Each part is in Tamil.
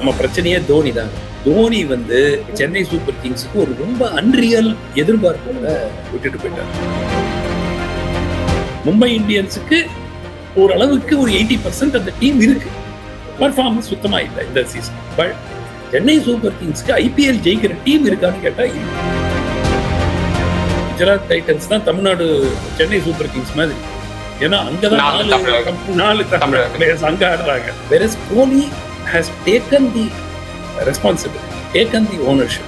நம்ம பிரச்சனையே தோனி தான். தோனி வந்து சென்னை சூப்பர் கிங்ஸுக்கு ஒரு ரொம்ப அன்ரியல் எதிர்பார்ப்போட விட்டுட்டு போயிட்டார். மும்பை இந்தியன்ஸுக்கு ஓரளவுக்கு ஒரு 80% அந்த டீம் இருக்கு. பர்ஃபார்மன்ஸ் சுத்தமா இல்லை இந்த சீசன். பட் சென்னை சூப்பர் கிங்ஸ்க்கு ஐபிஎல் ஜெயிக்கிற டீம் இருக்கான்னு கேட்டா இல்லை. குஜராத் டைட்டன்ஸ் தான் தமிழ்நாடு சென்னை சூப்பர் கிங்ஸ் மாதிரி. ஏன்னா அங்கதான் 4 தமிழ் பிளேயர்ஸ் அங்க ஆடுறாங்க. Whereas Kohli has taken the responsibility, taken the ownership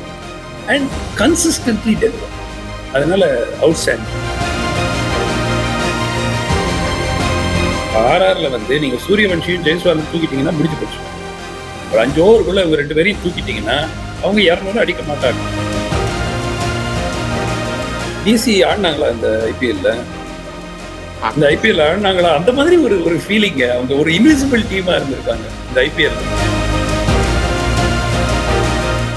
and consistently delivered. அதனால அவுட்ஸ்டாண்டிங். ஆர்ஆர்ல வந்து நீங்க சூரியவன்ஷியும் ஜெய்ஸ்வாலும் தூக்கிட்டீங்கன்னா முடிஞ்சு போச்சு. ஒரு 5 ஓவருக்குள்ள இவங்க 2 பேரையும் தூக்கிட்டீங்கன்னா அவங்க 200 அடிக்க மாட்டாங்க. டிசி ஆடினாங்களா இந்த ஐபிஎல்ல? அந்த ஐபிஎல் ஆடினாங்களா? அந்த மாதிரி ஒரு ஃபீலிங். அவங்க ஒரு இன்விசிபிள் டீமா இருந்திருக்காங்க இந்த ஐபிஎல்.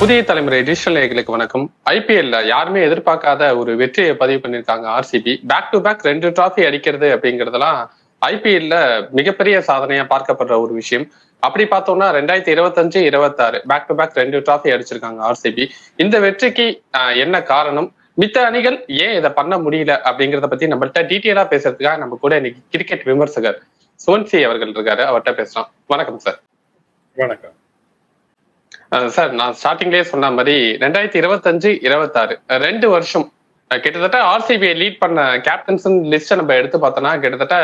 புதிய தலைமுறை டிஜிட்டல் நேயர்களுக்கு வணக்கம். ஐபிஎல்ல யாருமே எதிர்பார்க்காத ஒரு வெற்றியை பதிவு பண்ணிருக்காங்க RCB. Back to back 2 trophy அடிக்கிறது அப்படிங்கறதெல்லாம் ஐபிஎல்ல மிகப்பெரிய சாதனையா பார்க்கப்படுற ஒரு விஷயம். அப்படி பார்த்தோம்னா 2025-26 பேக் டு பேக் 2 டிராஃபி அடிச்சிருக்காங்க ஆர்சிபி. இந்த வெற்றிக்கு என்ன காரணம், மித்த அணிகள் ஏன் இதை பண்ண முடியல அப்படிங்கிறத பத்தி நம்மள்ட்ட டீட்டெயிலா பேசுறதுக்காக நம்ம கூட இன்னைக்கு கிரிக்கெட் விமர்சகர் சோன்சி அவர்கள் இருக்காரு. அவர்கிட்ட பேசலாம். வணக்கம் சார். வணக்கம் சார். நான் ஸ்டார்டிங்லேயே சொன்ன மாதிரி 2025-26 2 வருஷம் கிட்டத்தட்ட ஆர்சிபிஐ லீட் பண்ண கேப்டன்ஸ் லிஸ்ட நம்ம எடுத்து பார்த்தோம்னா கிட்டத்தட்ட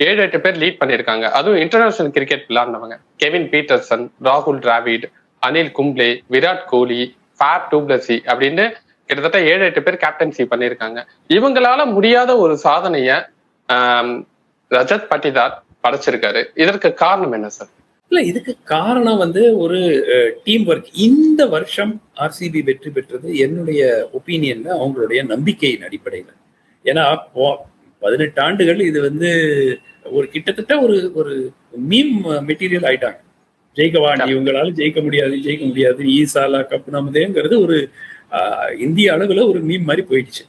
7-8 பேர் லீட் பண்ணியிருக்காங்க. அதுவும் இன்டர்நேஷனல் கிரிக்கெட் விளையாடுனவங்க. கெவின் பீட்டர்சன், ராகுல் டிராவிட், அனில் கும்ப்ளே, விராட் கோலி, ஃபேப் டூப்ளசி அப்படின்னு கிட்டத்தட்ட 7-8 பேர் கேப்டன்சி பண்ணியிருக்காங்க. இவங்களால முடியாத ஒரு சாதனைய ரஜத் பட்டிதார் படைச்சிருக்காரு. இதற்கு காரணம் என்ன சார்? இல்ல, இதுக்கு காரணம் வந்து ஒரு டீம் ஒர்க். இந்த வருஷம் ஆர்சிபி வெற்றி பெற்றது என்னுடைய ஒப்பீனியன்ல அவங்களுடைய நம்பிக்கையின் அடிப்படையில. ஏன்னா 18 ஆண்டுகள் இது வந்து ஒரு கிட்டத்தட்ட ஒரு மீம் மெட்டீரியல் ஆயிட்டாங்க. ஜெயிக்கவாண்டி இவங்களால ஜெயிக்க முடியாது ஈசாலா கப் நமதேங்கிறது ஒரு இந்திய அளவுல ஒரு மீம் மாதிரி போயிடுச்சு.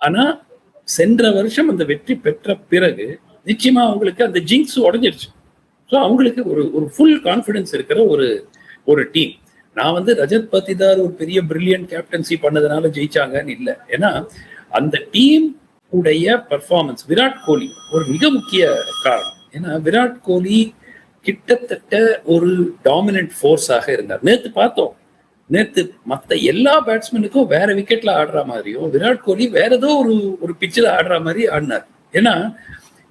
ஆனா சென்ற வருஷம் அந்த வெற்றி பெற்ற பிறகு நிச்சயமா அவங்களுக்கு அந்த ஜிங்ஸ் உடஞ்சிருச்சு. ஸோ அவங்களுக்கு ஒரு ஃபுல் கான்ஃபிடன்ஸ் இருக்கிற ஒரு டீம். நான் வந்து ரஜத் பத்திதார் ஒரு பெரிய பிரில்லியன்ட் கேப்டன்சி பண்ணதுனால ஜெயிச்சாங்கன்னு இல்லை. ஏன்னா அந்த டீம் உடைய பர்ஃபார்மன்ஸ், விராட் கோலி ஒரு மிக முக்கிய காரணம். ஏன்னா விராட் கோலி கிட்டத்தட்ட ஒரு டாமினன்ட் ஃபோர்ஸாக இருந்தார். நேற்று பார்த்தோம், நேற்று மற்ற எல்லா பேட்ஸ்மேனுக்கும் வேற விக்கெட்ல ஆடுற மாதிரியும் விராட் கோலி வேற ஏதோ ஒரு பிச்சில் ஆடுற மாதிரி ஆடினார். ஏன்னா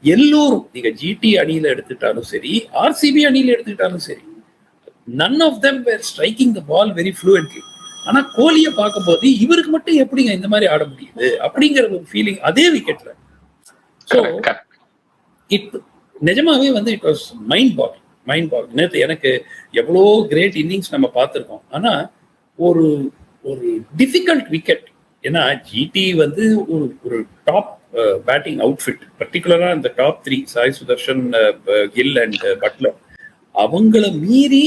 எல்லோரும், நீங்க ஜிடி அணியில எடுத்துக்கிட்டாலும் சரி, ஆர்சிபி அணியில எடுத்துக்கிட்டாலும் சரி, none of them were striking the ball very fluently. ஆனா கோலியை பார்க்கும் போது இவருக்கு மட்டும் எப்படிங்க இந்த மாதிரி ஆட முடியுது அப்படிங்கிற ஒரு ஃபீலிங் அதே விக்கெட்ல. ஸோ நிஜமாவே வந்து இட் வாஸ் மைண்ட் பாக். நேற்று எனக்கு எவ்வளோ கிரேட் இன்னிங்ஸ் நம்ம பார்த்துருக்கோம். ஆனா ஒரு டிஃபிகல்ட் விக்கெட். ஏன்னா ஜிடி வந்து ஒரு டாப் பேட்டிங் அவுட்ஃபிட், பர்டிகுலரா இந்த top 3 Sai Sudharsan, Gill and Butler, அவங்கள மீறி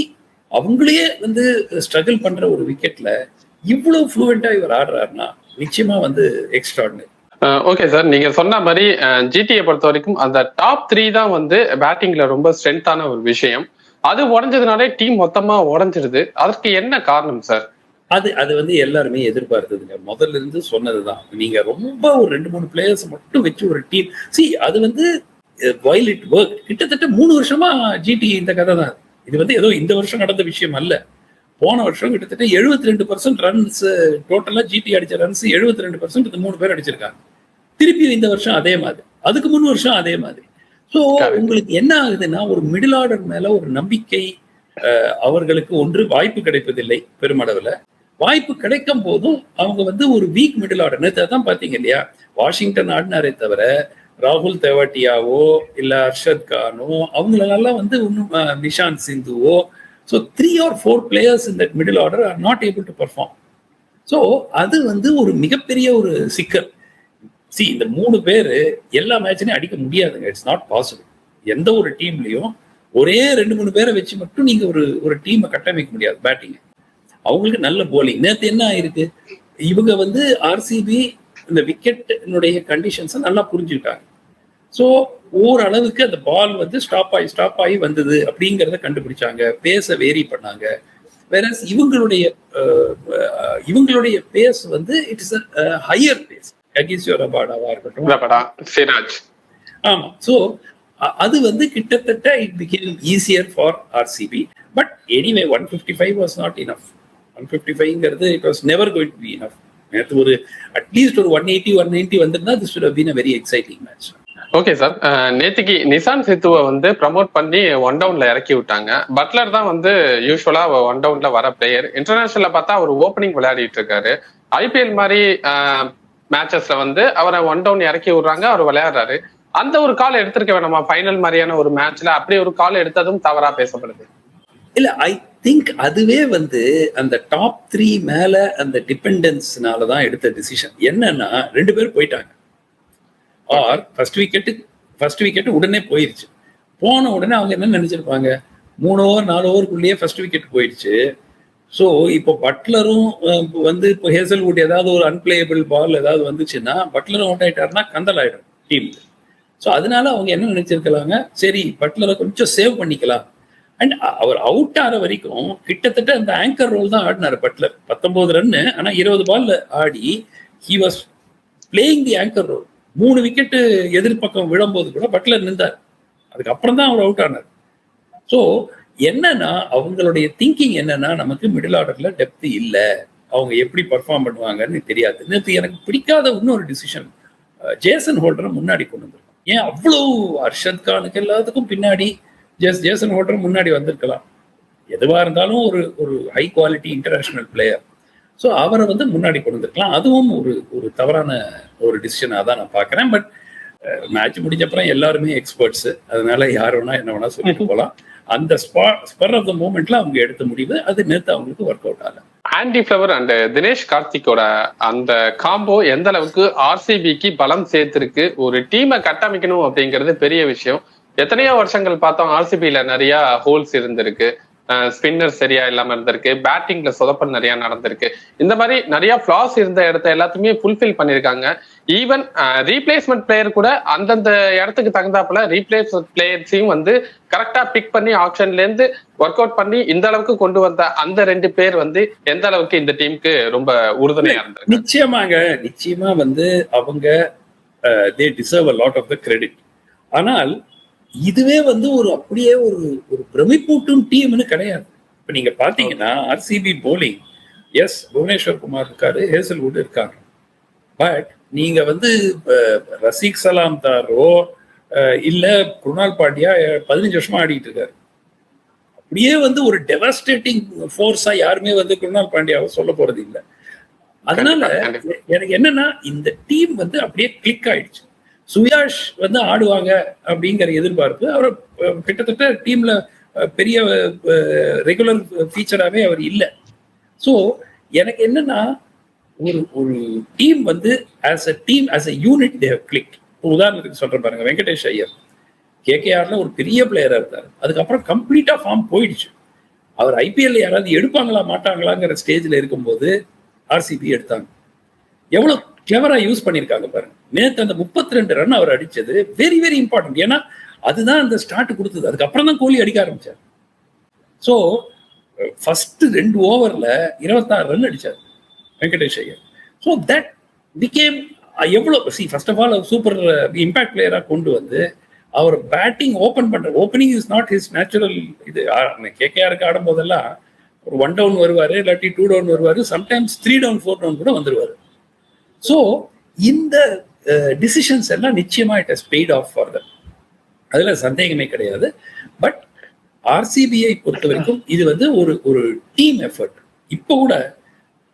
அவங்களே வந்து ஸ்ட்ரகிள் பண்ற ஒரு விக்கெட்ல இவ்வளவு ஃப்ளூவெண்டா இவர் ஆடுறாருன்னா நிச்சயமா வந்து எக்ஸ்ட்ராடினரி. ஓகே சார், நீங்க சொன்ன மாதிரி ஜிடியை பொறுத்த வரைக்கும் அந்த டாப் 3 தான் வந்து பேட்டிங்ல ரொம்ப ஸ்ட்ரென்த்தான ஒரு விஷயம். அது உடஞ்சதுனாலே டீம் மொத்தமா உடஞ்சிருது. அதற்கு என்ன காரணம் சார்? அது வந்து எல்லாருமே எதிர்பார்த்ததுங்க. முதல்ல இருந்து சொன்னதுதான். நீங்க ரொம்ப ஒரு 2-3 பிளேயர்ஸ் மட்டும் வச்சு ஒரு டீம் அது வந்து while it worked, கிட்டத்தட்ட 3 வருஷமா ஜிடி இந்த கதை தான். இது வந்து ஏதோ இந்த வருஷம் நடந்த விஷயம் அல்ல. போன வருஷம் கிட்டத்தட்ட 72% ரன்ஸ் டோட்டலா ஜிடி அடிச்ச ரன்ஸ் 72% இந்த 3 பேர் அடிச்சிருக்காங்க. திருப்பி இந்த வருஷம் அதே மாதிரி, அதுக்கு 3 வருஷம் அதே மாதிரி. ஸோ உங்களுக்கு என்ன ஆகுதுன்னா ஒரு மிடில் ஆர்டர் மேல ஒரு நம்பிக்கை அவர்களுக்கு ஒன்று வாய்ப்பு கிடைப்பதில்லை. பெருமளவுல வாய்ப்பு கிடைக்கும் போதும் அவங்க வந்து ஒரு வீக் மிடில் ஆர்டர். நேற்று தான் பாத்தீங்க இல்லையா, வாஷிங்டன் ஆடினாரே தவிர ராகுல் தெவாட்டியாவோ இல்ல அர்ஷத் கானோ அவங்களெல்லாம் வந்து இன்னும் Nishanth சிந்துவோ, so 3 or 4 players in that middle order are not able to perform. So அது வந்து ஒரு மிகப்பெரிய ஒரு சிக்கல். இந்த 3 பேரு எல்லா மேட்ச்லையும் அடிக்க முடியாதுங்க. It's not possible. எந்த ஒரு டீம்லயும் ஒரே 2-3 பேரை வச்சு மட்டும் நீங்க ஒரு டீமை கட்டமைக்க முடியாது. பேட்டிங் அவங்களுக்கு நல்ல போலிங். நேற்று என்ன ஆயிருக்கு, இவங்க வந்து ஆர்சிபி இந்த விக்கெட்டினுடைய கண்டிஷன்ஸை நல்லா புரிஞ்சுக்கிட்டாங்க. ஸோ ஓரளவுக்கு அந்த பால் வந்து ஸ்டாப் ஆகி வந்தது அப்படிங்கிறத கண்டுபிடிச்சாங்க. பேஸை வேரி பண்ணாங்க. வேறஸ் இவங்களுடைய பேஸ் வந்து it is higher pace. Kagiso ரபாடாவா இருக்கட்டும், சிராஜ். ஆமா. ஸோ அது வந்து கிட்டத்தட்ட it became easier for RCB. But anyway 155 was not enough. 155ங்கிறது it was never going to be enough. நேற்று ஒரு அட்லீஸ்ட் ஒரு 180 190 வந்திருந்தா this would have been a very exciting match. Okay sir, நேத்திக்கு நிசான் சித்துவை வந்து ப்ரமோட் பண்ணி ஒன் டவுன்ல இறக்கி விட்டாங்க. பட்லர் தான் வந்து யூஸ்வலா ஒன் டவுன்ல வர பிளேயர். இன்டர்நேஷனல்ல பார்த்தா அவர் ஓப்பனிங் விளையாடிட்டு இருக்காரு. ஐபிஎல் மாதிரி மேட்சஸ்ல வந்து அவரை ஒன் டவுன் இறக்கி விடுறாங்க, அவர் விளையாடுறாரு. அந்த ஒரு கால் எடுத்திருக்க வேணாமா? ஃபைனல் மாதிரியான ஒரு மேட்ச்ல அப்படி ஒரு கால் எடுத்ததும் தவறா பேசப்படுது. இல்ல, ஐ திங்க் அதுவே வந்து அந்த டாப் 3 மேல அந்த டிபெண்டன்ஸ்னால தான் எடுத்த டிசிஷன். என்னன்னா 2 பேர் போயிட்டாங்க. ஆர் ஃபர்ஸ்ட் விக்கெட் உடனே போயிருச்சு. போன உடனே அவங்க என்ன நினைச்சிருப்பாங்க, 3 ஓவர் 4 ஓவருக்குள்ளேயே ஃபர்ஸ்ட் விக்கெட் போயிடுச்சு. ஸோ இப்போ பட்லரும் வந்து இப்போ ஹேசல்வுட் ஏதாவது ஒரு அன்பிளேயபிள் பால் ஏதாவது வந்துச்சுன்னா பட்லரும் அவுட் ஆயிட்டாருன்னா கந்தல் ஆயிடும் டீம். ஸோ அதனால அவங்க என்ன நினைச்சிருக்கலாங்க, சரி பட்லரை கொஞ்சம் சேவ் பண்ணிக்கலாம். அண்ட் அவர் அவுட் ஆகிற வரைக்கும் கிட்டத்தட்ட அந்த ஆங்கர் ரோல் தான் ஆடினார் பட்லர். 19 ரன்னு, ஆனால் 20 பால்ல ஆடி he was playing the anchor role. 3 wicket எதிர்பக்கம் விழும்போது கூட பட்லர் நின்றார். அதுக்கப்புறம் தான் அவர் அவுட் ஆனார். ஸோ என்னன்னா அவங்களுடைய திங்கிங் என்னன்னா, நமக்கு மிடில் ஆர்டர்ல டெப்த் இல்லை, அவங்க எப்படி பர்ஃபார்ம் பண்ணுவாங்கன்னு தெரியாது. நேற்று எனக்கு பிடிக்காத இன்னொரு டிசிஷன், ஜேசன் ஹோல்டரை முன்னாடி கொண்டு வந்திருக்கோம். ஏன் அவ்வளவு அர்ஷத் கானுக்கு எல்லாத்துக்கும் பின்னாடி ஜேசன் ஹோல்டர் முன்னாடி வந்திருக்கலாம். எதுவாக இருந்தாலும் ஒரு high quality international player. So அவரை வந்து முன்னாடி கொண்டு வந்திருக்கலாம். அதுவும் ஒரு தவறான ஒரு டிசிஷனாக தான் நான் பார்க்குறேன். பட் மேட்ச் முடிஞ்சப்பறம் எல்லாருமே எக்ஸ்பர்ட்ஸ், அதனால யார் வேணா என்ன வேணா சொல்லிட்டு போகலாம். அந்த ஸ்பர் ஆஃப் த மூமெண்ட்ல அவங்க எடுத்த முடிவு அது நேற்று அவங்களுக்கு ஒர்க் அவுட் ஆகல. ஆண்டி ஃபிளவர் அண்ட் தினேஷ் கார்த்திக்கோட அந்த காம்போ எந்த அளவுக்கு ஆர்சிபிக்கு பலம் சேர்த்திருக்கு. ஒரு டீமை கட்டமைக்கணும் அப்படிங்கிறது பெரிய விஷயம். எத்தனையோ வருஷங்கள் பார்த்தோம், ஆர்சிபியில நிறைய ஹோல்ஸ் இருந்திருக்கு, ஸ்பின்னர் சரியா இல்லாம இருந்திருக்கு, பேட்டிங்ல சொதப்பல் நிறைய நடந்திருக்கு. இந்த மாதிரி நிறைய ஃபிளாஸ் இருந்த இடத்த எல்லாத்தையுமே ஃபுல்ஃபில் பண்ணிருக்காங்க. ஈவன் ரீப்ளேஸ்மெண்ட் பிளேயர் கூட அந்தந்த இடத்துக்கு தகுந்தாப்புல ரீப்ளேஸ்மெண்ட் பிளேயர்ஸையும் வந்து கரெக்டா பிக் பண்ணி ஆப்ஷன்ல இருந்து ஒர்க் அவுட் பண்ணி இந்த அளவுக்கு கொண்டு வந்த அந்த 2 பேர் வந்து எந்த அளவுக்கு இந்த டீமுக்கு ரொம்ப உறுதுணையா இருந்தது. நிச்சயமா வந்து அவங்க they deserve a lot of the credit. ஆனால் இதுவே வந்து அப்படியே ஒரு பிரமிப்பூட்டும் டீம்னு கிடையாது. இப்ப நீங்க பாத்தீங்கன்னா RCB bowling, yes Bhuvneshwar Kumar இருக்காரு, ஹேசல்வுட் இருக்காங்க. பட் நீங்க வந்து ரசிக் சலாம் தாரோ இல்ல குருணால் பாண்டியா 15 வருஷமா ஆடிட்டு இருக்காரு. அப்படியே வந்து ஒரு டெவாஸ்டேட்டிங் ஃபோர்ஸா யாருமே வந்து குருணால் பாண்டியாவை சொல்ல போறது இல்லை. அதனால எனக்கு என்னன்னா இந்த டீம் வந்து அப்படியே கிளிக் ஆயிடுச்சு. சுயாஷ் வந்து ஆடுவாங்க அப்படிங்கிற எதிர்பார்ப்பு, அவர் கிட்டத்தட்ட டீம்ல பெரிய ரெகுலர் ஃபீச்சராகவே அவர் இல்லை. ஸோ எனக்கு என்னன்னா ஒரு டீம் வந்து as a unit they have clicked. உதாரணத்துக்கு சொல்றேன் பாருங்க, வெங்கடேஷ் ஐயர் கேகேஆர்ல ஒரு பெரிய பிளேயரா இருந்தார். அதுக்கப்புறம் கம்ப்ளீட்டா ஃபார்ம் போயிடுச்சு. அவர் ஐபிஎல்ல யாராவது எடுப்பாங்களா மாட்டாங்களாங்கிற ஸ்டேஜ்ல இருக்கும்போது ஆர்சிபி எடுத்தாங்க. எவ்வளவு கிளவரா யூஸ் பண்ணியிருக்காங்க பாருங்க. நேற்று அந்த 32 ரன் அவர் அடிச்சது வெரி வெரி இம்பார்ட்டன்ட். ஏன்னா அதுதான் அந்த ஸ்டார்ட் கொடுத்தது. அதுக்கப்புறம் தான் கோலி அடிக்க ஆரம்பிச்சார். ஸோ ஃபர்ஸ்ட் 2 ஓவர்ல 26 ரன் அடிச்சார் Venkatesh Iyer. So that became எவ்வளவு first of all super impact பிளேயரா கொண்டு வந்து அவர் batting opening is not his natural. இது கேகேஆருக்கு ஆடும் போதெல்லாம் ஒரு 1 டவுன் வருவாரு, இல்லாட்டி 2 டவுன் வருவாரு, சம்டைம்ஸ் 3 டவுன் 4 டவுன் கூட வந்துருவாரு. ஸோ இந்த டிசிஷன்ஸ் எல்லாம் நிச்சயமா it has paid off for them, அதுல சந்தேகமே கிடையாது. பட் ஆர்சிபிஐ பொறுத்த வரைக்கும் இது வந்து ஒரு டீம் எஃபர்ட். இப்போ கூட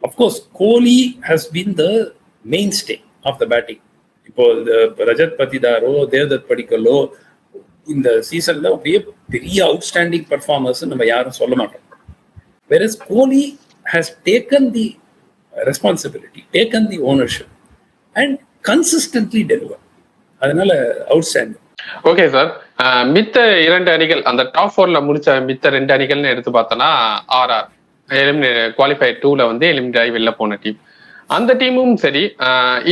of course Kohli has been the mainstay of the batting. இப்போ ரஜத் பத்திதாரோ தேவ்தத் படிக்கலோ இந்த சீசன்ல அப்படியே பெரிய அவுட்ஸ்டாண்டிங் பர்ஃபார்மர்ஸ் நம்ம யாரும் சொல்ல மாட்டோம். whereas Kohli has taken the responsibility, taken the ownership and consistently deliver. அதனால அவுட்ஸ்டாண்டிங். ஓகே சார், மித்த 2 அணிகள் அந்த டாப் 4ல முடிச்ச மித்த 2 அணிகள்னு எடுத்து பார்த்தோம்னா ஆர்ஆர் குவாலிஃபை 2ல வந்து எலிமினேட் ஆகி வெளில போன டீம். அந்த டீமும் சரி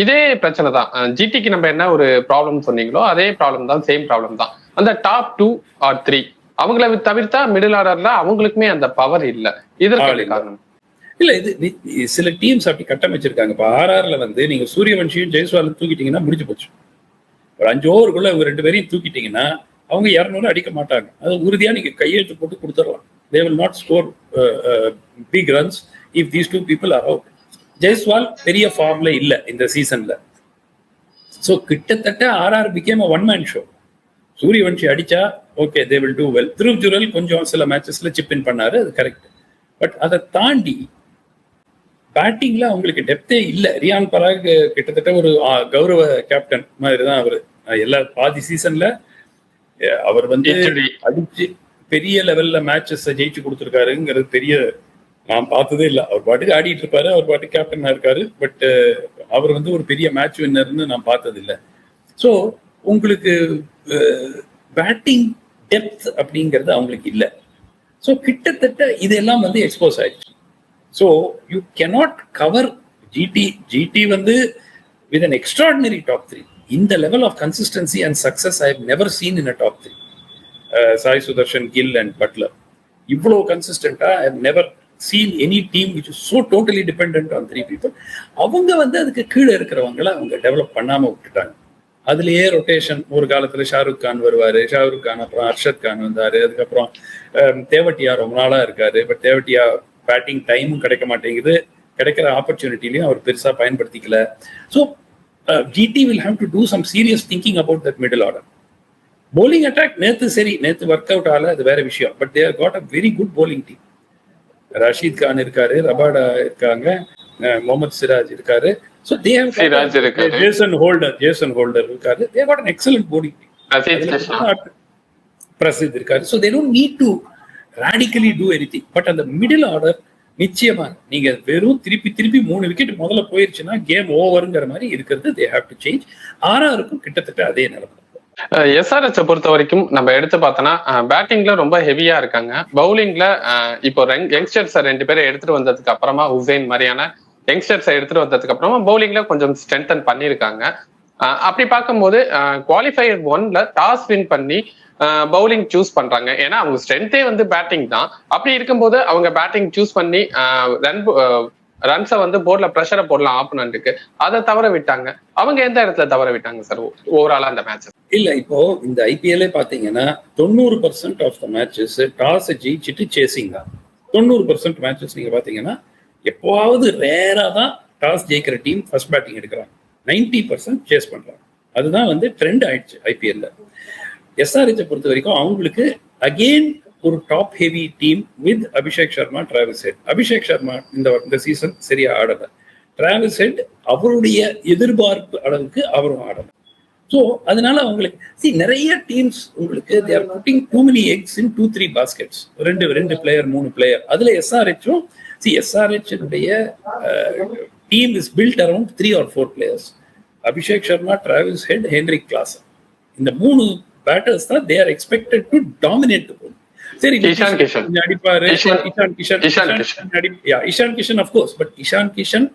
இதே பிரச்சனை தான். ஜிடிக்கு நம்ம என்ன ஒரு ப்ராப்ளம் சொன்னீங்களோ அதே ப்ராப்ளம் தான், சேம் ப்ராப்ளம் தான். அந்த டாப் 2 or 3 அவங்கள தவிர்த்தா மிடில் ஆர்டர்ல அவங்களுக்குமே அந்த பவர் இல்ல. இதற்கு காரணம் இல்ல. இது சில டீம்ஸ் அப்படி கட்டமைச்சிருக்காங்க. இப்ப ஆர்ஆர்ல வந்து நீங்க சூரியவன்ஷியும் ஜெய்ஸ்வாலும் தூக்கிட்டீங்கன்னா முடிஞ்சு போச்சு. ஒரு 5 ஓவருக்குள்ள அவங்க 2 பேரையும் தூக்கிட்டீங்கன்னா அவங்க 200 அடிக்க மாட்டாங்க. அது உறுதியா நீங்க கையெழுத்து போட்டு கொடுத்துடலாம். They will not score big runs if these two people are out. Jaiswal பெரிய ஃபார்ம்ல இல்ல இந்த சீசன்ல. சோ கிட்டத்தட்ட RR became a one man show. Suryavanshi அடிச்சா okay they will do well. Dhruv Jurel கொஞ்சம் சில மேட்சஸ்ல சிப் இன் பண்ணாரு, அது கரெக்ட். பட் அதை தாண்டி பேட்டிங்ல அவங்களுக்கு டெப்தே இல்ல. ரியான் பராக் கிட்டத்தட்ட ஒரு கௌரவ கேப்டன் மாதிரி தான் அவரு. எல்லா பாதி சீசன்ல அவர் வந்து அடிச்சு பெரிய லெவல்ல மேட்சஸ் ஜெயிச்சு கொடுத்துருக்காருங்கிறது பெரிய நான் பார்த்ததே இல்லை. அவர் பாட்டுக்கு ஆடிட்டு இருப்பாரு, அவர் பாட்டுக்கு கேப்டனா இருக்காரு. பட் அவர் வந்து ஒரு பெரிய மேட்ச் வின்னர்னு நான் பார்த்தது இல்லை. ஸோ உங்களுக்கு பேட்டிங் டெப்த் அப்படிங்கிறது அவங்களுக்கு இல்லை. ஸோ கிட்டத்தட்ட இதெல்லாம் வந்து எக்ஸ்போஸ் ஆயிடுச்சு. So you cannot cover GT வந்து வித் an extraordinary top 3. இந்த level of consistency and success I have never seen in a top 3. Sai Sudharsan, Gill and Buttler இவ்வளவு கன்சிஸ்டன்டா I have never seen any team which is so totally dependent on 3 people. அவங்க வந்து அதுக்கு கீழே இருக்கிறவங்களை அவங்க டெவலப் பண்ணாம விட்டுட்டாங்க. அதுலயே ரொட்டேஷன். ஒரு காலத்துல ஷாருக் கான் வருவாரு, ஷாருக் கான் அப்புறம் அர்ஷத் கான் வந்தாரு, அதுக்கப்புறம் தேவட்டியா ரொம்ப நாளா இருக்காரு. பட் தேவட்டியா பேட்டிங் டைமும் கிடைக்க மாட்டேங்குது, கிடைக்கிற ஆப்பர்ச்சுனிட்டிலையும் அவர் பெருசா பயன்படுத்திக்கல. So GT will have to do some serious thinking about that middle order. bowling attack நேத்து ஒர்க் அவுட் ஆகல, அது வேற விஷயம். But there got a very good bowling team. Rashid Khan இருக்காரு, ரபாடா இருக்காங்க, முகமது சிராஜ் இருக்காரு. So they have Jason Holder இருக்காரு. They got an excellent bowling team. Prasidh இருக்காரு. So they don't need to radically do anything. But அந்த மிடில் ஆர்டர் நிச்சயமா நீங்க வெறும் திருப்பி 3 விக்கெட் முதல்ல போயிருச்சுன்னா கேம் ஓவருங்கிற மாதிரி இருக்கிறது. they have to change. ஆர்ஆருக்கும் கிட்டத்தட்ட அதே நிலைமை. எஸ்ஆர்எச் பொறுத்த வரைக்கும் நம்ம எடுத்து பார்த்தோம்னா பேட்டிங்ல ரொம்ப ஹெவியா இருக்காங்க. பவுலிங்ல இப்போ யங்ஸ்டர்ஸ் 2 பேரை எடுத்துட்டு வந்ததுக்கு அப்புறமா ஹுசைன் மாதிரியான யங்ஸ்டர்ஸ் எடுத்துட்டு வந்ததுக்கு அப்புறமா பவுலிங்ல கொஞ்சம் ஸ்ட்ரென்தன் பண்ணியிருக்காங்க. அப்படி பார்க்கும்போது குவாலிஃபயர் 1ல டாஸ் வின் பண்ணி பவுலிங் சூஸ் பண்றாங்க. ஏன்னா அவங்க ஸ்ட்ரென்த்தே வந்து பேட்டிங் தான். அப்படி இருக்கும்போது அவங்க பேட்டிங் சூஸ் பண்ணி ரன்ஸை வந்து போர்ட்ல ப்ரெஷரை போடலாம் ஆப்போனன்ட்டுக்கு, அதை தவற விட்டாங்க. அவங்க எந்த இடத்துல தவற விட்டாங்க சார் ஓவராலா அந்த மேட்ச்? இல்ல, இப்போ இந்த ஐபிஎல்லே பாத்தீங்கன்னா 90% ஆஃப் த மேட்சஸ் டாஸ் ஜெயிச்சுட்டு சேசிங் தான். 90% மேட்சஸ் நீங்க பாத்தீங்கன்னா எப்போவாவது ரேரா தான் டாஸ் ஜெயிக்கிற டீம் ஃபர்ஸ்ட் பேட்டிங் எடுக்கிறாங்க. 90% சேஸ் பண்றாங்க. அதுதான் வந்து ட்ரெண்ட் ஆயிடுச்சு ஐபிஎல்ல. எஸ்ஆர்எச் பொறுத்த வரைக்கும் அவங்களுக்கு அகெயின் ஒரு top heavy team with Abhishek Sharma, Travis head. Abhishek Sharma இந்த சீசன் சரியா ஆடல. டிராவிஸ் ஹெட் அவருடைய எதிர்பார்ப்பு அளவுக்கு அவரும் ஆடல. ஸோ அதனால அவங்களுக்கு நிறைய டீம்ஸ் உங்களுக்கு they are putting too many eggs in 2-3 baskets. ரெண்டு பிளேயர் 3 பிளேயர். அதுல எஸ்ஆர்எச்சும் SRH team is built around 3 or 4 players. Abhishek Sharma, Travis Head, Heinrich Klaasen. இந்த 3 பேட்டர்ஸ் தான் they are expected to dominate the ball. சரி, Ishan Kishan of course, but Ishan Kishan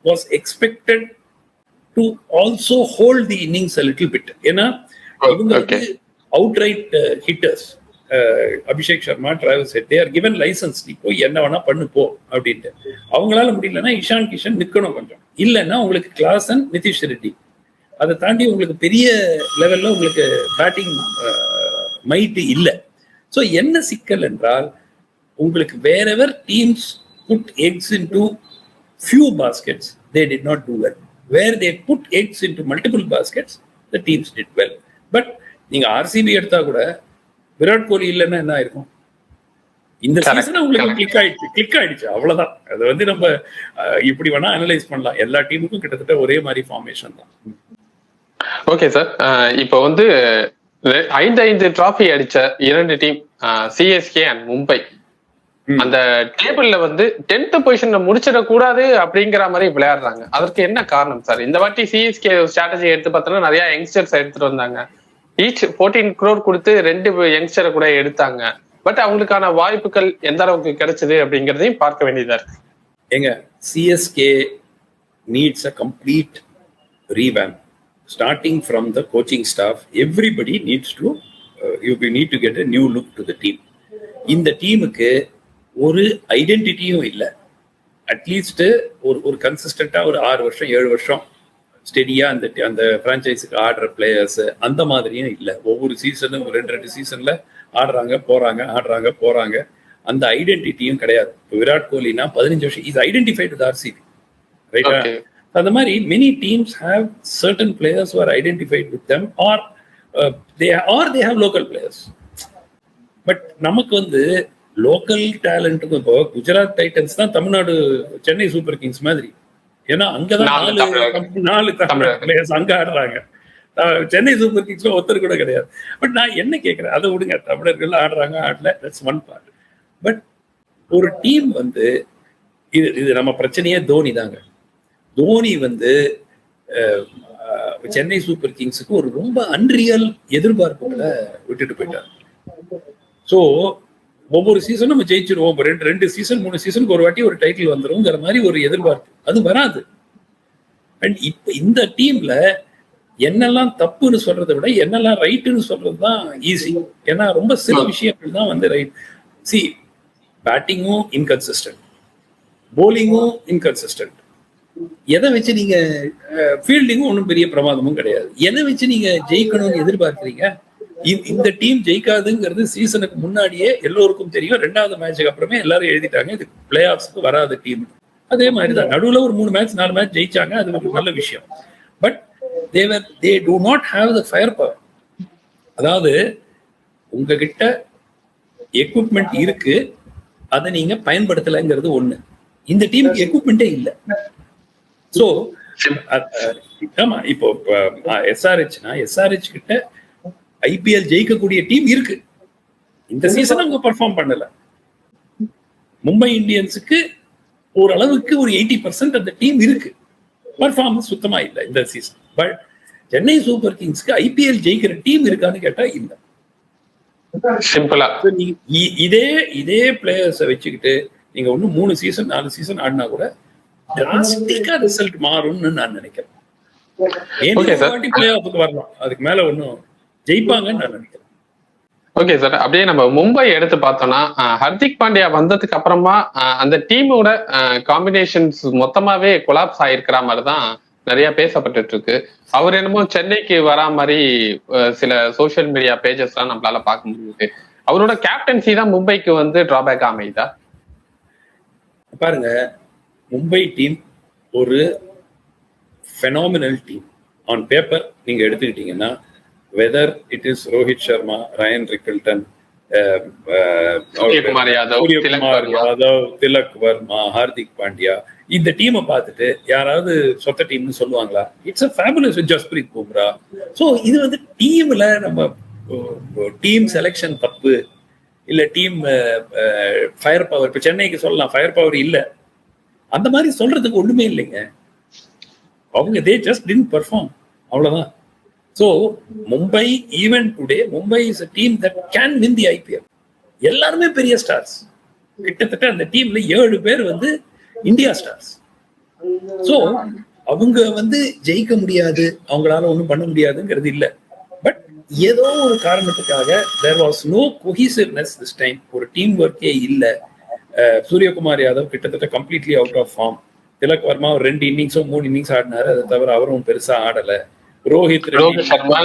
was expected to also hold the innings a little bit. ஏன்னா இவங்க வந்து outright hitters. Abhishek Sharma, Travis head, they are given license. நீ போய் என்ன வேணா பண்ணு போ அப்படின்ட்டு. அவங்களால முடியலன்னா இஷான் கிஷன் நிக்கணும் கொஞ்சம். இல்லைன்னா உங்களுக்கு கிளாசன், நிதிஷ் ரெட்டி. அதை தாண்டி உங்களுக்கு பெரிய லெவல்ல உங்களுக்கு பேட்டிங் மைட் இல்லை. ஸோ என்ன சிக்கல் என்றால் உங்களுக்கு wherever teams put eggs into few baskets, they did not do well. Where they put eggs into multiple baskets, the teams did well. But நீங்க ஆர்சிபி எடுத்தா கூட விராட் கோலி இல்லைன்னா என்ன ஆயிருக்கும்? இந்த சீசன் உங்களுக்கு கிளிக் ஆயிடுச்சு, அவ்வளவுதான். அது வந்து நம்ம இப்படி வேணா அனலைஸ் பண்ணலாம். எல்லா டீமுக்கும் கிட்டத்தட்ட ஒரே மாதிரி ஃபார்மேஷன் தான். ஓகே சார், இப்போ வந்து 5 டிராஃபி அடிச்ச 2 டீம் சிஎஸ்கே அண்ட் மும்பை அந்த டேபிள்ல வந்து 10th பொசிஷன்ல முடிச்சிடக்கூடாது அப்படிங்கிற மாதிரி விளையாடுறாங்க. அதற்கு என்ன காரணம் சார்? இந்த வாட்டி சிஎஸ்கே ஸ்ட்ராட்டஜி எடுத்து பார்த்தோம்னா நிறைய யங்ஸ்டர்ஸ் எடுத்துட்டு வந்தாங்க. ஈச் 14 crore கொடுத்து 2 யங்ஸ்டரை கூட எடுத்தாங்க. பட் அவங்களுக்கான வாய்ப்புகள் எந்த அளவுக்கு கிடைச்சது அப்படிங்கிறதையும் பார்க்க வேண்டியதா இருக்கு. எங்க CSK needs a complete revamp. Starting from the coaching staff, everybody needs to you need to get a new look to the team. இந்த டீமுக்கு ஒரு ஐடென்டிட்டியும் இல்லை. அட்லீஸ்ட் ஒரு கன்சிஸ்டண்டா ஒரு 6 வருஷம் 7 வருஷம் ஸ்டெடியா அந்த பிரான்ச்சைஸுக்கு ஆடுற பிளேயர்ஸ் அந்த மாதிரியும் இல்லை. ஒவ்வொரு சீசனும் 2 சீசன்ல ஆடுறாங்க போறாங்க. அந்த ஐடென்டிட்டியும் கிடையாது. விராட் கோலினா 15 வருஷம் இஸ் ஐடென்டிஃபைட் வித் ஆர்சிபி, ரைட்டா? அந்த மாதிரி many teams have certain players who are identified with them or they have local players. But நமக்கு வந்து லோக்கல் டேலண்ட்டுக்கும் இப்போ குஜராத் டைட்டன்ஸ் தான் தமிழ்நாடு சென்னை சூப்பர் கிங்ஸ் மாதிரி. ஏன்னா அங்கதான் 4 தமிழ் பிளேயர்ஸ் அங்க ஆடுறாங்க. சென்னை சூப்பர் கிங்ஸ்ல ஒருத்தர் கூட கிடையாது. பட் நான் என்ன கேட்கிறேன், அதை விடுங்க, தமிழர்கள் ஆடுறாங்க ஆடல, தட்ஸ் ஒன் பார்ட். பட் ஒரு டீம் வந்து இது நம்ம பிரச்சனையே தோனி தாங்க. தோனி வந்து சென்னை சூப்பர் கிங்ஸுக்கு ஒரு ரொம்ப அன்ரியல் எதிர்பார்ப்புகளை விட்டுட்டு போயிட்டார். ஸோ ஒவ்வொரு சீசனும் நம்ம ஜெயிச்சிருவோம், 2 சீசன் 3 சீசனுக்கு ஒரு வாட்டி ஒரு டைட்டில் வந்துருங்கிற மாதிரி ஒரு எதிர்பார்ப்பு, அது வராது. அண்ட் இப்ப இந்த டீம்ல என்னெல்லாம் தப்புன்னு சொல்றதை விட என்னெல்லாம் ரைட்டுன்னு சொல்றது தான் ஈஸி. ஏன்னா ரொம்ப சில விஷயங்கள் தான் வந்து ரைட். சி, பேட்டிங்கும் இன்கன்சிஸ்டன்ட், போலிங்கும் இன்கன்சிஸ்டன்ட். எதை வச்சு நீங்க ஃபீல்டிங்கும் ஒன்றும் பெரிய பிரமாதமும் கிடையாது. எதை வச்சு நீங்க ஜெயிக்கணும்னு எதிர்பார்க்குறீங்க? இந்த டீம் ஜெயிக்காதுங்கிறது சீசனுக்கு முன்னாடியே எல்லோருக்கும் தெரியும். 2வது மேட்சுக்கு அப்புறமே எல்லாரும் எழுதிட்டாங்க இது பிளே ஆஃப்ஸ்க்கு வராத டீம். அதே மாதிரிதான் நடுவில் ஒரு 3 மேட்ச் 4 மேட்ச் ஜெயிச்சாங்க, அது ஒரு நல்ல விஷயம். But they do not have the fire power. அதாவது உங்ககிட்ட எக்யூப்மெண்ட் இருக்கு, அதை நீங்க பயன்படுத்தலைங்கிறது ஒண்ணு. இந்த டீமுக்கு எக்யூப்மெண்டே இல்லை. ஸோ ஆமா, இப்போ எஸ்ஆர்ஹெச் கிட்ட ஐபிஎல் ஜெயிக்கக்கூடிய டீம் இருக்கு. இந்த சீசன் அவங்க பெர்ஃபார்ம் பண்ணல. மும்பை இந்தியன்ஸுக்கு ஓரளவுக்கு ஒரு 80% அந்த டீம் இருக்கு, பர்ஃபார்மன்ஸ் சுத்தமா இல்லை இந்த சீசன். பட் சென்னை சூப்பர் கிங்ஸ்க்கு ஐபிஎல் ஜெயிக்கிற டீம் இருக்கான்னு கேட்டா இல்ல. சிம்பிளா இதே பிளேயர்ஸை வச்சுக்கிட்டு நீங்க ஒன்னும் 3 சீசன் 4 சீசன் ஆடினா கூட டிராஸ்டிக்கா ரிசல்ட் மாறும்னு நான் நினைக்கிறேன். பிளே ஆஃப்க்கு வரலாம், அதுக்கு மேல ஒன்னும் ஜெயிப்பாங்கன்னு நான் நினைக்கிறேன். ஓகே சார், அப்படியே நம்ம மும்பை எடுத்து பார்த்தோம்னா ஹர்திக் பாண்டியா வந்ததுக்கு அப்புறமா அந்த டீமோட காம்பினேஷன்ஸ் மொத்தமாவே கொலாப்ஸ் ஆயிருக்கிற மாதிரி தான் நிறைய பேசப்பட்டு இருக்கு. அவர் என்னமோ சென்னைக்கு வரா மாதிரி சில சோசியல் மீடியா பேஜஸ் எல்லாம் நம்மளால பார்க்க முடியுது. அவரோட கேப்டன்சி தான் மும்பைக்கு வந்து டிராபேக் அமைதா? பாருங்க, மும்பை டீம் ஒரு ஃபெனாமினல் டீம். ஆன் பேப்பர் நீங்க எடுத்துக்கிட்டீங்கன்னா, whether it is Rohit Sharma, Ryan Rickelton, Suryakumar Yadav, Tilak Varma, Hardik Pandya, இந்த டீமை பார்த்துட்டு யாராவது சொத்த டீம்னு சொல்லுவாங்களா? It's a fabulous. Jasprit Bumrah. So இது வந்து டீம்ல நம்ம டீம் செலெக்ஷன் தப்பு இல்ல, டீம் ஃபயர் பவர். இப்ப சென்னைக்கு சொல்லலாம் ஃபயர் பவர் இல்ல, அந்த மாதிரி சொல்றதுக்கு ஒண்ணுமே இல்லைங்க. அவங்க தே ஜஸ்ட் டிட்ன்ட் பெர்ஃபார்ம், அவ்வளவுதான். So Mumbai even today, Mumbai is a team that can win the IPL. எல்லாருமே பெரிய ஸ்டார்ஸ். கிட்டத்தட்ட அந்த டீம்ல 7 பேர் வந்து இந்தியா ஸ்டார்ஸ். ஸோ அவங்க வந்து ஜெயிக்க முடியாது, அவங்களால ஒன்றும் பண்ண முடியாதுங்கிறது இல்லை. பட் ஏதோ ஒரு காரணத்துக்காக there was no cohesiveness this time. ஒரு டீம் ஒர்க்கே இல்லை. சூரியகுமார் யாதவ் கிட்டத்தட்ட completely out of form. Tilak Varma 2 இன்னிங்ஸோ 3 இன்னிங்ஸ் ஆடினாரு, அதை தவிர அவரும் பெருசா ஆடல. ரோஹித் சர்மா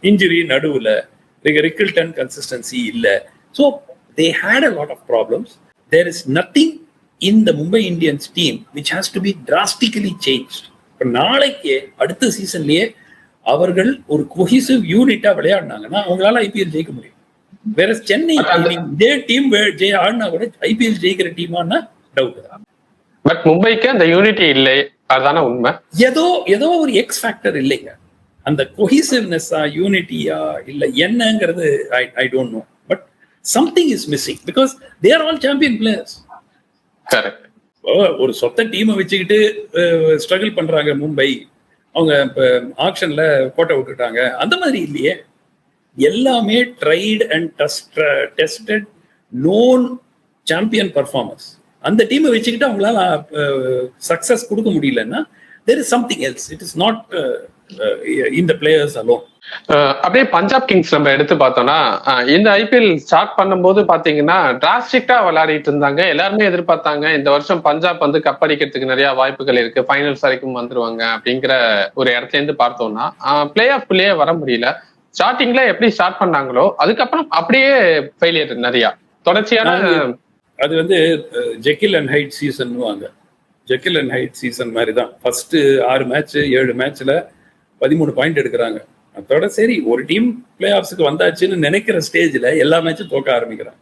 இன்ஜுரி நடுவுல, ரிக்கில்டன் கன்சிஸ்டன்சி இல்ல. So they had a lot of problems. There is nothing in the Mumbai Indians team which has to be drastically changed. இப்போ நாளைக்கே அடுத்த சீசன்லயே அவர்கள் ஒரு கொஹிசிவ் யூனிட்டா விளையாடினாங்கன்னா அவங்களால ஐபிஎல் ஜெயிக்க முடியும். வேற சென்னை இதே டீம் ஆடினா கூட ஐபிஎல் ஜெயிக்கிற டீமானா டவுட் தான். பட் மும்பைக்கு அந்த யூனிட்டி இல்லை, அதுதானே உண்மை. ஏதோ ஒரு எக்ஸ் ஃபேக்டர் இல்லைங்க. அந்த கொஹிசிவ்னஸா யூனிட்டியா இல்ல என்னங்கிறது I don't know. But something is missing because they are all champion players. Correct. ஒரு சொந்த டீமை வச்சுக்கிட்டு ஸ்ட்ரகிள் பண்றாங்க மும்பை. அவங்க இப்ப ஆக்ஷன்ல கோட்டை விட்டுட்டாங்க, அந்த மாதிரி இல்லையே. எல்லாமே tried and tested known champion performance. அந்த டீமை வச்சுக்கிட்டு அவங்களால சக்சஸ் கொடுக்க முடியலன்னா there is something else. It is not in the players alone. அப்படியே பஞ்சாப் கிங்ஸ் நம்ம எடுத்து பார்த்தோம்னா இந்த ஐபிஎல் ஸ்டார்ட் பண்ணும்போது பாத்தீங்கன்னா டிராஸ்டிக்கா விளையாடிட்டு இருந்தாங்க. எல்லாருமே எதிர்பார்த்தாங்க இந்த வருஷம் பஞ்சாப் வந்து கப் அடிக்கிறதுக்கு நிறைய வாய்ப்புகள் இருக்கு, ஃபைனல்ஸ் வரைக்கும் வந்துருவாங்க அப்படிங்கிற ஒரு இடத்துல இருந்து பார்த்தோம்னா பிளே ஆஃப்லயே வர முடியல. ஸ்டார்டிங்ல எப்படி ஸ்டார்ட் பண்ணாங்களோ அதுக்கப்புறம் அப்படியே ஃபெயிலியர் நிறைய தொடர்ச்சியான. அது வந்து ஜெக்கில் அண்ட் ஹைட் சீசன் வாங்க, ஜெக்கில் அண்ட் ஹைட் சீசன் மாதிரி தான். ஃபர்ஸ்ட் 6 மேட்ச் 7 மேட்ச்ல 13 பாயிண்ட் எடுக்கிறாங்க. அதோட சரி ஒரு டீம் பிளே ஆஃப்ஸ்க்கு வந்தாச்சுன்னு நினைக்கிற ஸ்டேஜ்ல எல்லா மேட்சும் தோக்க ஆரம்பிக்கிறாங்க.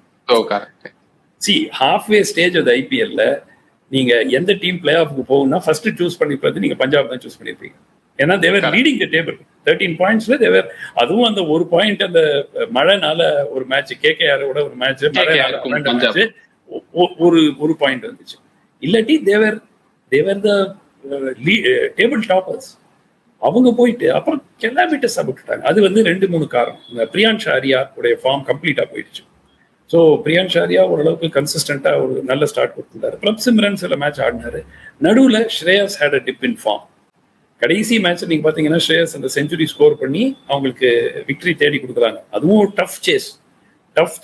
சி ஹாஃப்வே ஸ்டேஜ் அது ஐபிஎல்ல நீங்க எந்த டீம் பிளே ஆஃப்க்கு போகும்னா ஃபர்ஸ்ட் சூஸ் பண்ணிப்பது நீங்க பஞ்சாப் தான் சூஸ் பண்ணிருப்பீங்க. ஏன்னா தேவர் லீடிங் த டேபிள் 13 பாயிண்ட்ஸ்ல தேவர். அதுவும் அந்த ஒரு பாயிண்ட் அந்த மழைனால ஒரு மேட்ச் கேகேஆரோட ஒரு மேட்ச் ஒரு பாயிண்ட் வந்துச்சு. இல்லாட்டி தேவர் த டேபிள் டாப்பர்ஸ். அவங்க போயிட்டு அப்புறம் கிளம்பிட்டு சாப்பிட்டுட்டாங்க. அது வந்து 2-3 காரணம். இந்த பிரியான்ஷ் ஆரியா உடைய ஃபார்ம் கம்ப்ளீட்டா போயிடுச்சு. ஸோ பிரியான்ஷ் ஆரியா ஓரளவுக்கு கன்சிஸ்டண்டா ஒரு நல்ல ஸ்டார்ட் கொடுத்துருந்தாரு. பிரப் சிம்ரன் சில மேட்ச் ஆடினாரு. நடுவில் Shreyas had a dip in form. கடைசி மேட்ச் நீங்க பாத்தீங்கன்னா ஸ்ரேயஸ் அந்த செஞ்சுரி ஸ்கோர் பண்ணி அவங்களுக்கு விக்டரி தேடி கொடுக்குறாங்க. அதுவும் ஒரு டஃப்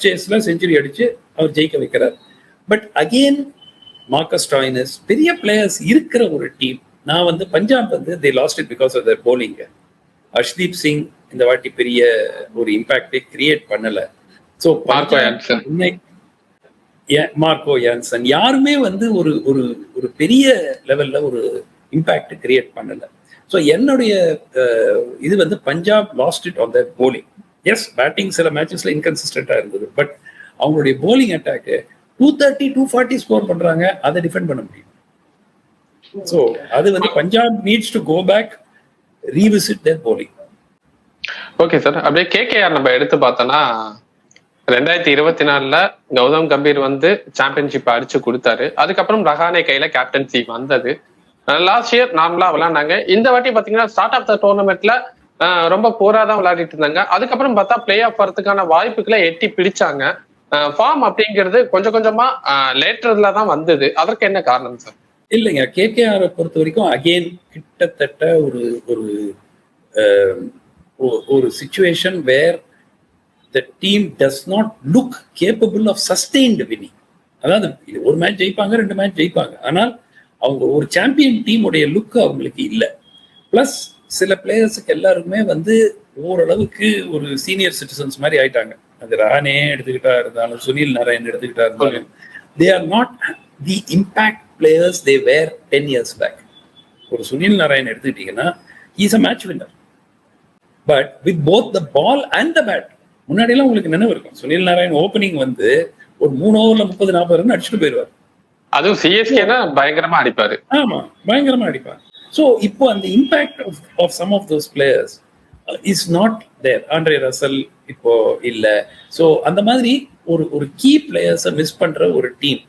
சேஸ்ல செஞ்சுரி அடிச்சு அவர் ஜெயிக்க வைக்கிறார். பட் அகெயின் மார்க்கஸ் ஸ்டாய்னஸ் பெரிய பிளேயர்ஸ் இருக்கிற ஒரு டீம். நான் வந்து பஞ்சாப் வந்து they lost it because of their bowling. Arshdeep Singh இந்த வாட்டி பெரிய ஒரு இம்பாக்டை கிரியேட் பண்ணல. ஸோ மார்க்கோ யான்சன் யாருமே வந்து ஒரு ஒரு பெரிய லெவல்ல ஒரு இம்பாக்ட் கிரியேட் பண்ணல. ஸோ என்னுடைய இது வந்து Punjab lost it on their bowling. Yes batting சில மேட்சஸ்ல இன்கன்சிஸ்டண்டா இருந்தது. பட் அவங்களுடைய போலிங் அட்டாக்கு 230 240 ஸ்கோர் பண்றாங்க. அதை டிஃபெண்ட் பண்ண முடியும். So அது வந்து Punjab needs to go back, revisit their bowling. Okay sir. அப்படியே கேகேஆர் நம்ம எடுத்து பார்த்தோம்னா 2024 கௌதம் கம்பீர் வந்து சாம்பியன்ஷிப் அடிச்சு கொடுத்தாரு. அதுக்கப்புறம் ரஹானே கையில கேப்டன்சி வந்தது. லாஸ்ட் இயர் நார்மலா விளையாண்டாங்க. இந்த வாட்டி பாத்தீங்கன்னா ஸ்டார்ட் ஆஃப் த டோர்னமெண்ட்ல ரொம்ப போரா தான் விளையாடிட்டு இருந்தாங்க. அதுக்கப்புறம் பார்த்தா பிளே ஆஃப் வரதுக்கான வாய்ப்புகளை எட்டி பிடிச்சாங்க. ஃபார்ம் அப்படிங்கிறது கொஞ்சம் கொஞ்சமா லேட்டர்ல தான் வந்தது. அதற்கு என்ன காரணம் சார்? இல்லைங்க, கேகேஆரை பொறுத்த வரைக்கும் அகெயின் கிட்டத்தட்ட ஒரு situation where the team does not look capable of sustained winning. அதாவது ஒரு மேட்ச் ஜெயிப்பாங்க, 2 மேட்ச் ஜெயிப்பாங்க. ஆனால் அவங்க ஒரு சாம்பியன் டீமுடைய லுக் அவங்களுக்கு இல்லை. பிளஸ் சில பிளேயர்ஸுக்கு எல்லாருக்குமே வந்து ஓரளவுக்கு ஒரு சீனியர் சிட்டிசன்ஸ் மாதிரி ஆயிட்டாங்க. அது ரஹானே எடுத்துக்கிட்டா இருந்தாலும், சுனில் நாராயண் எடுத்துக்கிட்டா இருந்தாலும், they are not the impact players they were 10 years back. ஒரு சுனில் நாராயண் எடுத்துக்கிட்டீங்கன்னா he is a match winner, but with both the ball and the bat. முன்னாடி எல்லாம் உங்களுக்கு நினைவு இருக்கும், சுனில் நாராயண் ஓப்பனிங் வந்து ஒரு 3 ஓவர்ல 30-40 ரன் அடிச்சுட்டு போயிடுவார். அதுவும் சிஎஸ்கேனா பயங்கரமா அடிப்பாரு. ஆமா, பயங்கரமா அடிப்பார். சோ இப்போ அந்த impact of some of those players is not there. Andre Russell இப்போ இல்ல. சோ அந்த மாதிரி ஒரு கீ பிளேயர்ஸை மிஸ் பண்ற ஒரு டீம்.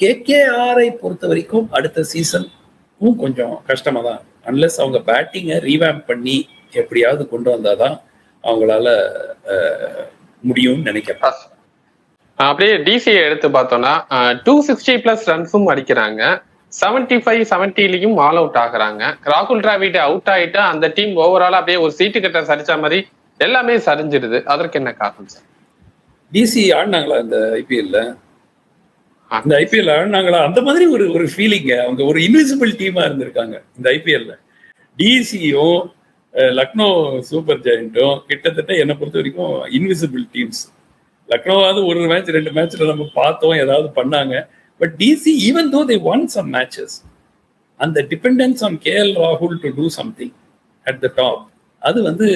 கேகேஆரை பொறுத்த வரைக்கும் அடுத்த சீசனும் கொஞ்சம் கஷ்டமா தான், அன்லெஸ் அவங்க பேட்டிங்கை ரீவேம்ப் பண்ணி எப்படியாவது கொண்டு வந்தாதான் அவங்களால முடியும்னு நினைக்கிறேன். அப்படியே டிசியை எடுத்து பார்த்தோம்னா 260+ ரன்ஸும் அடிக்கிறாங்க. 75-70 ஆல் அவுட் ஆகுறாங்க. ராகுல் டிராவிட் அவுட் ஆயிட்டா அந்த டீம் ஓவராலா அப்படியே ஒரு சீட்டு கட்ட சரிச்ச மாதிரி எல்லாமே சரிஞ்சிடுது. அதற்கு என்ன காரணம் சார்? டிசி ஆடினாங்களா இந்த ஐபிஎல்ல? இந்த ஐபிஎல் ஆடினாங்களா? அந்த மாதிரி ஒரு ஃபீலிங். அவங்க ஒரு இன்விசிபிள் டீமா இருந்திருக்காங்க இந்த ஐபிஎல்ல. டிசியும் லக்னோ சூப்பர் ஜெயண்ட்டும் கிட்டத்தட்ட என்னை பொறுத்த வரைக்கும் இன்விசிபிள் டீம்ஸ். லக்னோவாவது ஒரு மேட்ச் 2 மேட்ச்ல நம்ம பார்த்தோம், ஏதாவது பண்ணாங்க. But DC even though they won some matches, அந்த டிபெண்டன்ஸ் ஆன் கேஎல் ராகுல் to do something at the top அது வந்து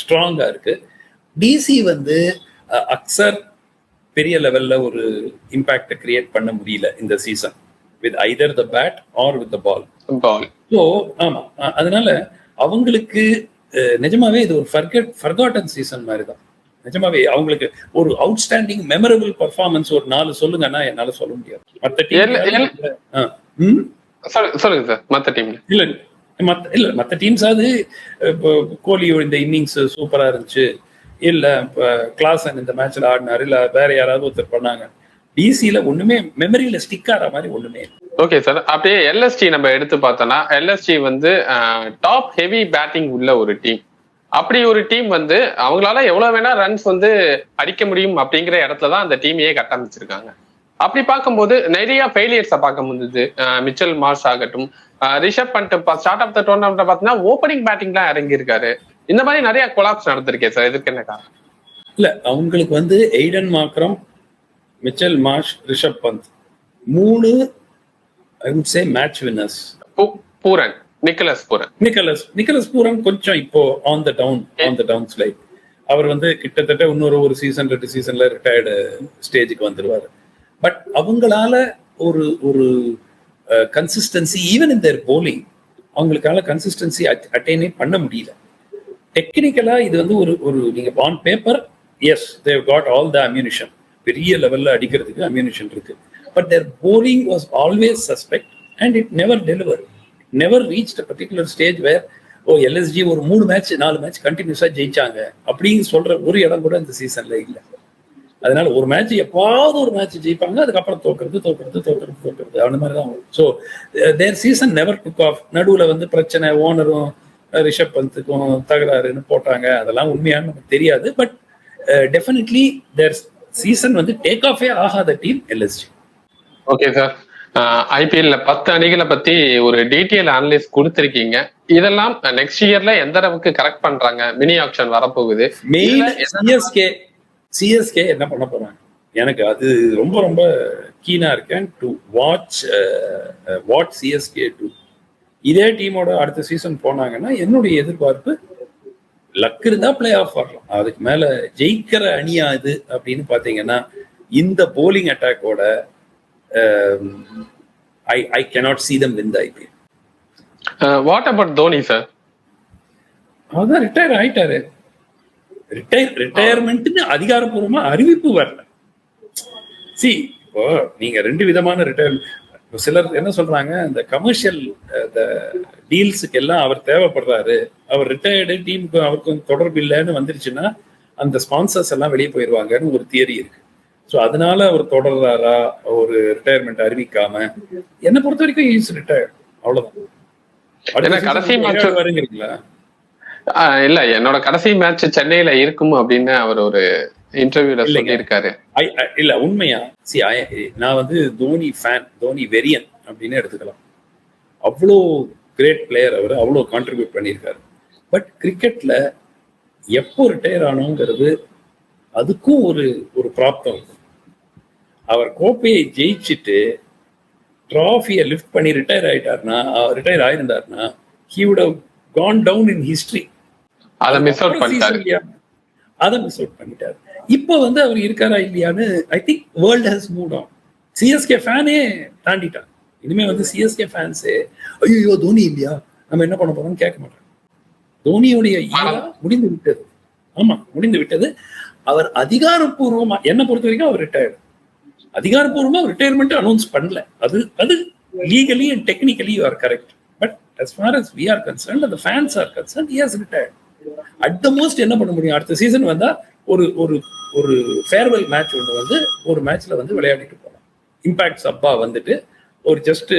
ஸ்ட்ராங்கா இருக்கு. டிசி வந்து அக்சர் பெரிய லெவல்ல ஒரு இம்பாக்ட் கிரியேட் பண்ண முடியல இந்த season with either the bat or with the ball. So ஆமா, அதனால அவங்களுக்கு நிஜமாவே இது ஒரு ஃபர்காட்டன் சீசன் மாதிரி தான். நிஜமாவே அவங்களுக்கு ஒரு அவுட்ஸ்டாண்டிங் மெமரபிள் பர்ஃபார்மன்ஸ் ஒரு 4 சொல்லுங்கன்னா என்னால சொல்ல முடியாது. மற்ற டீம்ஸாவது கோலி இந்த இன்னிங்ஸ் சூப்பரா இருந்துச்சு, இல்ல கிளாசன் இந்த மேட்ச்ல ஆடினாரு, இல்ல வேற யாராவது ஒருத்தர் பண்ணாங்க. டிசியில ஒண்ணுமே மெமரியில ஸ்டிக் ஆகிற மாதிரி ஒண்ணுமே. ஓகே சார், அப்படியே எல்எஸ்டி நம்ம எடுத்து பார்த்தோம்னா எல்எஸ்டி வந்து டாப் ஹெவி பேட்டிங் உள்ள ஒரு டீம். அப்படி ஒரு டீம் வந்து அவங்களால எவ்வளவு வேணா ரன்ஸ் வந்து அடிக்க முடியும் அப்படிங்கிற இடத்துலதான் அந்த டீமையே கட்டமைச்சிருக்காங்க. அப்படி பார்க்கும்போது நிறைய ஃபெயிலியர்ஸை பார்க்க முடியுது. மிச்சல் மார்ஷ் ஆகட்டும், Rishabh Pant start off the tournament பார்த்தீங்கன்னா ஓப்பனிங் பேட்டிங்லாம் இறங்கி இருக்காரு. இந்த மாதிரி நிறைய கொலாப்ஸ் நடந்திருக்கேன் சார், இதுக்கு என்ன காரணம்? இல்ல, அவங்களுக்கு வந்து Aiden Markram, Mitchell Marsh, Rishabh Pant 3 I would say match winners. Pooran, Nicholas Pooran கொஞ்சம் இப்போ ஆன் த டவுன் ஸ்லைட். அவர் வந்து கிட்டத்தட்ட இன்னொரு சீசன் 2 சீசன்ல ரிட்டையர்டு ஸ்டேஜுக்கு வந்துருவாரு. பட் அவங்களால ஒரு consistency even in their bowling அவங்களுக்கால கன்சிஸ்டன்சி அட்டைனே பண்ண முடியல. டெக்னிக்கலா இது வந்து ஒரு நீங்க on paper as they've got all the ammunition, பெரிய லெவல்ல அடிக்கிறதுக்கு அம்யூனிஷன் இருக்கு. But their bowling was always suspect and it never deliver, never reached a particular stage where LSG ஒரு 3 மேட்ச் 4 மேட்ச் கண்டினியூஸா ஜெயிச்சாங்க அப்படின்னு சொல்ற ஒரு இடம் கூட இந்த சீசன்ல இல்லை. அதனால ஒரு மேட்ச் எப்பாவது ஒரு மேட்ச் ஜெயிப்பாங்க, அதுக்கப்புறம் தோக்குறது அந்த மாதிரி தான். ஸோ தேர் சீசன் நெவர் டுக் ஆஃப். நடுவில் வந்து பிரச்சனை, ஓனரும் ரிஷப் பந்துக்கும் தகராறுன்னு போட்டாங்க. அதெல்லாம் உண்மையானு நமக்கு தெரியாது. பட் டெஃபினெட்லி தேர் சீசன் வந்து டேக் ஆஃபே ஆகாத டீம் எல்எஸ்ஜி. ஓகே சார், ஐபிஎல்ல 10 அணிகளை பத்தி ஒரு டீட்டெயில் அனலைஸ் கொடுத்திருக்கீங்க. இதெல்லாம் நெக்ஸ்ட் இயர்ல எந்த அளவுக்கு கரெக்ட் பண்றாங்க? மினி ஆக்ஷன் வரப்போகுது. மெயின் சிஎஸ்கே என்ன பண்ண போறாங்க, எனக்கு அது ரொம்ப ரொம்ப கீனா இருக்கேன் டு வாட்ச் சிஎஸ்கே டு. இதே டீமோட அடுத்த சீசன் போனாங்கன்னா என்னுடைய எதிர்பார்ப்பு லக் இருந்தா பிளே ஆஃப் வரலாம். அதுக்கு மேல ஜெயிக்கிற அணியா இது அப்படின்னு பாத்தீங்கன்னா இந்த polling அட்டாக்கோட I cannot see them win the IPL. What about Dhoni sir? அவதான் ரிட்டையர் ஆயிட்டாரு. ரிட்டையர்மெண்ட்னு அதிகாரப்பூர்வமா அறிவிப்பு வரல. சி, இப்போ நீங்க 2 விதமான ரிட்டையர்மெண்ட். சிலர் என்ன சொல்றாங்க, இந்த கமர்ஷியல் டீல்ஸுக்கு எல்லாம் அவர் தேவைப்படுறாரு, அவர் ரிட்டையர்டு, டீமுக்கு அவருக்கும் தொடர்பு இல்லைன்னு வந்துருச்சுன்னா அந்த ஸ்பான்சர்ஸ் எல்லாம் வெளியே போயிடுவாங்கன்னு ஒரு தியரி இருக்கு. ஸோ அதனால அவர் தொடர்றாரா ஒரு ரிட்டையர்மெண்ட் அறிவிக்காம? என்னை பொறுத்த வரைக்கும் இஸ் ரிட்டையர்ட், அவ்வளவுதான். கடைசி மேட்ச் வருங்கிறீங்களா? இல்ல, என்னோட கடைசி மேட்ச் சென்னையில இருக்கும் அப்படின்னு அவர் ஒரு இன்டர்வியூல சொல்லியிருக்காரு. இல்ல உண்மையா? சி, நான் வந்து தோனி ஃபேன், தோனி வெரியன் அப்படின்னு எடுத்துக்கலாம். அவ்வளோ கிரேட் பிளேயர் அவர், அவ்வளோ கான்ட்ரிபியூட் பண்ணியிருக்காரு. பட் கிரிக்கெட்ல எப்போ ரிட்டையர் ஆனோங்கிறது அதுக்கும் ஒரு பிராப்தம் இருக்கும். அவர் கோப்பையை ஜெயிச்சுட்டு ட்ராஃபியை லிஃப்ட் பண்ணி ரிட்டையர் ஆயிருந்தாருன்னா he would have gone down in history. அதை மிஸ் அவுட் பண்ணிட்டாரு. இப்போ வந்து அவர் இருக்காரா இல்லையான்னு I think world has move on. CSK ஃபேனே தாண்டிட்டான். இனிமே வந்து சிஎஸ்கே ஃபேன்ஸே ஐயோ தோனி இல்லையா, நம்ம என்ன பண்ண போறோம்னு கேட்க மாட்டாங்க. தோனியுடைய முடிந்து விட்டது. ஆமா, முடிந்து விட்டது. அவர் அதிகாரப்பூர்வமா, என்ன பொறுத்த வரைக்கும் அவர் ரிட்டையர்டு. அதிகாரப்பூர்வமா ரிட்டையர்மெண்ட் அனௌன்ஸ் பண்ணல. அது legally and technically you are correct. But as far as we are concerned and the fans are concerned, he has retired. At the most என்ன பண்ண முடியும், அடுத்த சீசன் வந்தா ஒரு ஃபேர்வெல் மேட்ச் ஒன்று வந்து ஒரு மேட்ச்ல வந்து விளையாடிட்டு போகலாம். இம்பாக்ட் சப்பா வந்துட்டு ஒரு ஜஸ்ட்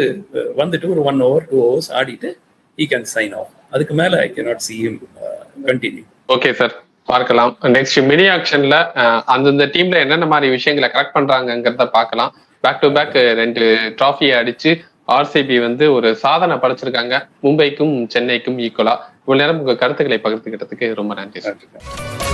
வந்துட்டு ஒரு 1 hour 2 hours ஆடிட்டு he can sign off. அதுக்கு மேல I cannot see him continue. Okay sir, பார்க்கலாம். நெக்ஸ்ட் மினி ஆக்ஷன்ல அந்தந்த டீம்ல என்னென்ன மாதிரி விஷயங்களை கரெக்ட் பண்றாங்கிறத பார்க்கலாம். பேக் டு பேக் 2 டிராஃபியை அடிச்சு ஆர்சிபி வந்து ஒரு சாதனை படைச்சிருக்காங்க, மும்பைக்கும் சென்னைக்கும் ஈக்குவலா. இவ்வளவு நேரம் உங்க கருத்துக்களை பகிர்ந்துக்கிட்டதுக்கு ரொம்ப நன்றி சார்.